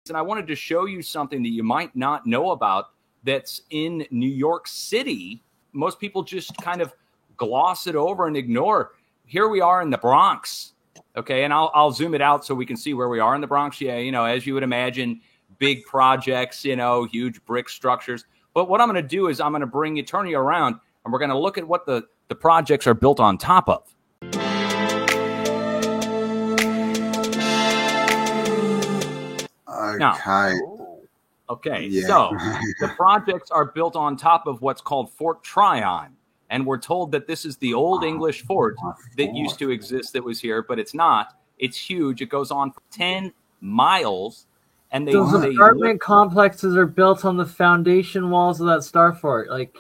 And I wanted to show you something that you might not know about that's in New York City. Most people just kind of gloss it over and ignore. Here we are in the Bronx. Okay, and I'll zoom it out so we can see where we are in the Bronx. Yeah, as you would imagine, big projects, huge brick structures. But what I'm going to do is I'm going to turn you around, and we're going to look at what the projects are built on top of. Okay, yeah. So the projects are built on top of what's called Fort Tryon. And we're told that this is the old English fort that used to exist that was here, but it's not. It's huge. It goes on for 10 miles. And those apartment complexes are built on the foundation walls of that star fort. Like,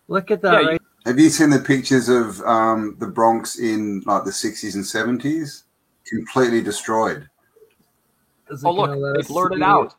look at that, right? Have you seen the pictures of the Bronx in like the 60s and 70s? Completely destroyed. Oh, look, they blurred it out.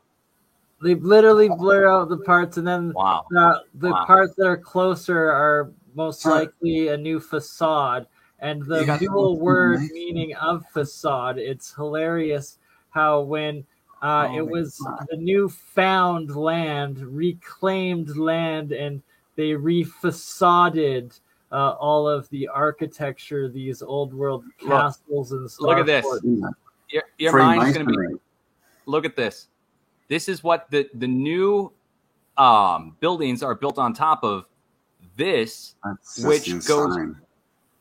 They literally blur out the parts, and then the parts that are closer are most likely a new facade. And the dual word meaning of facade, it's hilarious how when it was the new found land, reclaimed land, and they refacaded all of the architecture, these old world castles and stuff. Look at this. Your mind's going to be... Look at this. This is what the new buildings are built on top of. This, which goes...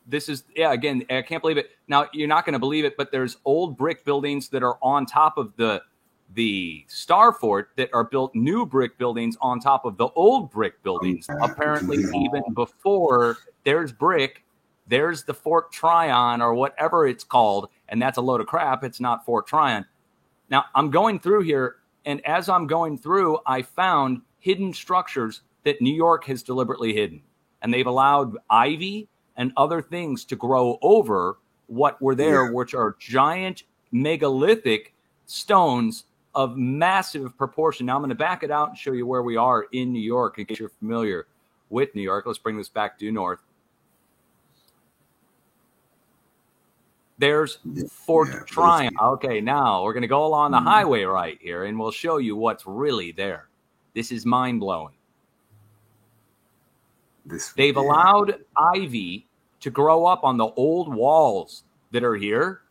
This is, again, I can't believe it. Now, you're not going to believe it, but there's old brick buildings that are on top of the Star Fort that are built, new brick buildings on top of the old brick buildings. Apparently, even before there's brick, there's the Fort Tryon or whatever it's called, and that's a load of crap. It's not Fort Tryon. Now, I'm going through here, and as I'm going through, I found hidden structures that New York has deliberately hidden. And they've allowed ivy and other things to grow over what were there, which are giant megalithic stones of massive proportion. Now, I'm going to back it out and show you where we are in New York in case you're familiar with New York. Let's bring this back due north. There's Fort Tryon. Okay, now we're going to go along the highway right here, and we'll show you what's really there. This is mind-blowing. They've allowed ivy to grow up on the old walls that are here,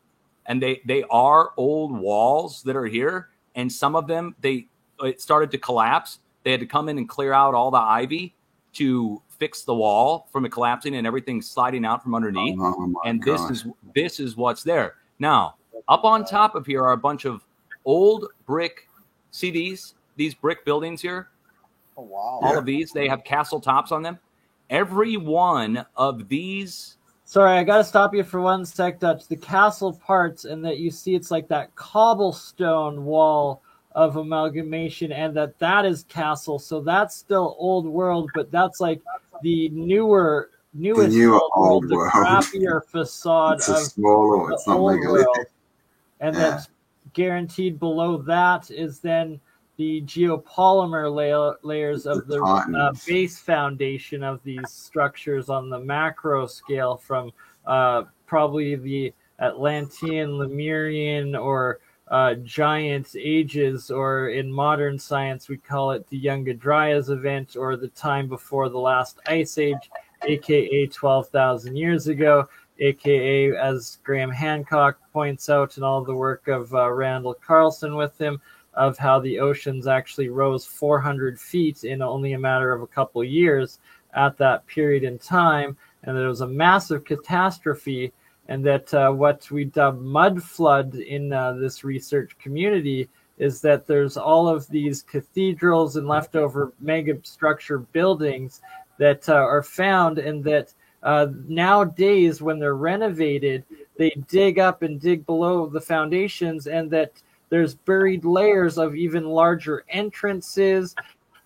and they are old walls that are here, and some of them, it started to collapse. They had to come in and clear out all the ivy to fix the wall from it collapsing and everything sliding out from underneath. And this is what's there. Now, up on top of here are a bunch of old brick. See these brick buildings here? Oh, wow. All of these, they have castle tops on them. Every one of these. Sorry, I got to stop you for 1 sec, Dutch. The castle parts, and that you see it's like that cobblestone wall of amalgamation, and that is castle. So that's still old world, but that's like the newest old world, the crappier facade it's smaller, it's not megalithic. World. And that's guaranteed below that is then the geopolymer layers of the base foundation of these structures on the macro scale from probably the Atlantean, Lemurian, or giant ages, or in modern science we call it the Younger Dryas event, or the time before the last ice age, aka 12,000 years ago, aka, as Graham Hancock points out in all the work of Randall Carlson with him, of how the oceans actually rose 400 feet in only a matter of a couple years at that period in time, and that it was a massive catastrophe, and that what we dub mud flood in this research community is that there's all of these cathedrals and leftover mega structure buildings that are found, and that nowadays when they're renovated, they dig up and dig below the foundations, and that there's buried layers of even larger entrances,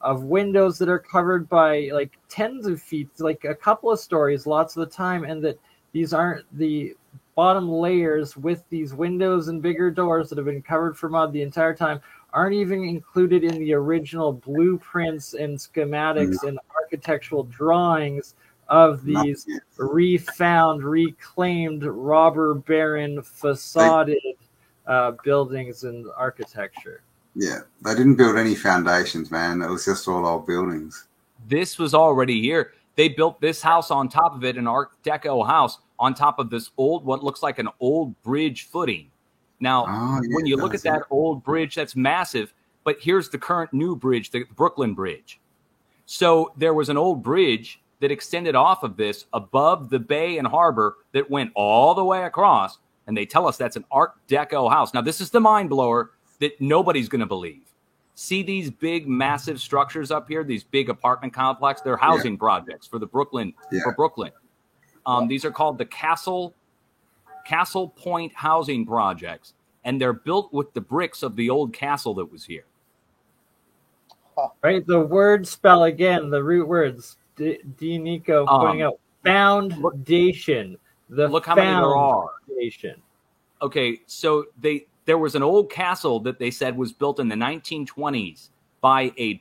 of windows that are covered by like tens of feet, like a couple of stories lots of the time, and that these aren't the bottom layers with these windows and bigger doors that have been covered for mud the entire time aren't even included in the original blueprints and schematics and architectural drawings of these refound, reclaimed, robber baron facaded buildings and architecture. Yeah, they didn't build any foundations, man. It was just all old buildings. This was already here. They built this house on top of it, an Art Deco house on top of this old, what looks like an old bridge footing. Now, when you look at that old bridge, that's massive. But here's the current new bridge, the Brooklyn Bridge. So there was an old bridge that extended off of this above the bay and harbor that went all the way across. And they tell us that's an Art Deco house. Now, this is the mind blower that nobody's going to believe. See these big, massive structures up here, these big apartment complexes? They're housing projects for the Brooklyn. For Brooklyn. These are called the Castle Point housing projects. And they're built with the bricks of the old castle that was here. Right, the word spell again, the root words. Nico pointing out foundation. Look how many there are. Foundation. Okay, so there was an old castle that they said was built in the 1920s by a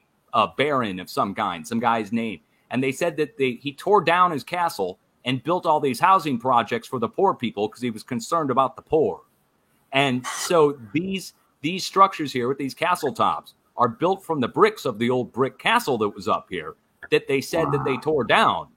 baron of some kind, some guy's name, and they said that he tore down his castle and built all these housing projects for the poor people because he was concerned about the poor. And so these structures here with these castle tops are built from the bricks of the old brick castle that was up here that they said that they tore down.